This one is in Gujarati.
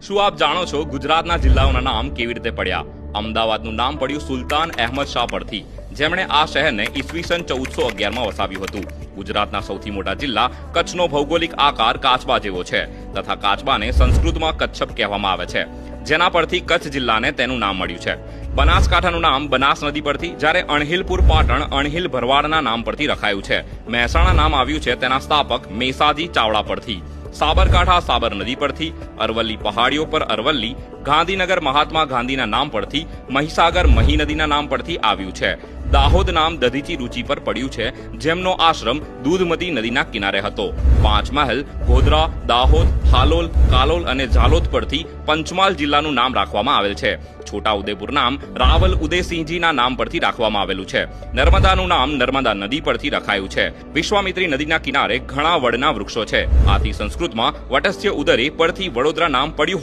શું આપ જાણો છો ગુજરાતના જિલ્લાઓના નામ કેવી રીતે પડ્યા? અમદાવાદનું નામ પડ્યું સુલતાન અહેમદ શાહ પરથી, જેમણે આ શહેરને ઈસવીસન 1411માં વસાવ્યું હતું. ગુજરાતના સૌથી મોટા જિલ્લા કચ્છનો ભૌગોલિક આકાર કાચબા જેવો છે તથા કાચબાને સંસ્કૃતમાં કચ્છપ કહેવામાં આવે છે, જેના પરથી કચ્છ જિલ્લાને તેનું નામ મળ્યું છે. બનાસકાંઠાનું નામ બનાસ નદી પરથી, જ્યારે અણહિલપુર પાટણ અણહિલ ભરવાડના નામ પરથી રખાયું છે. મહેસાણા નામ આવ્યું છે તેના સ્થાપક મેસાજી ચાવડા પરથી. સાબરકાંઠા સાબર નદી પરથી, અરવલ્લી પહાડીઓ પર અરવલ્લી, ગાંધીનગર મહાત્મા ગાંધીના નામ પરથી, મહીસાગર મહી નદીના નામ પરથી આવ્યું છે. દાહોદ નામ દધીચી રૂચિ પર પડ્યું છે, જેમનો આશ્રમ દૂધમતી નદીના કિનારે હતો. પાંચમહાલ, ગોધરા, દાહોદ, હાલોલ, કાલોલ અને ઝાલોદ પરથી પંચમહાલ જિલ્લાનું નામ રાખવામાં આવેલ છે. છોટાઉદેપુર નામ રાવલ ઉદયસિંહજીના નામ પરથી રાખવામાં આવેલું છે. નર્મદાનું નામ નર્મદા નદી પરથી રખાયું છે. વિશ્વામિત્રી નદીના કિનારે ઘણા વડના વૃક્ષો છે. આથી સંસ્કૃતમાં વટસ્ય ઉદરે પરથી વડોદરા નામ પડ્યું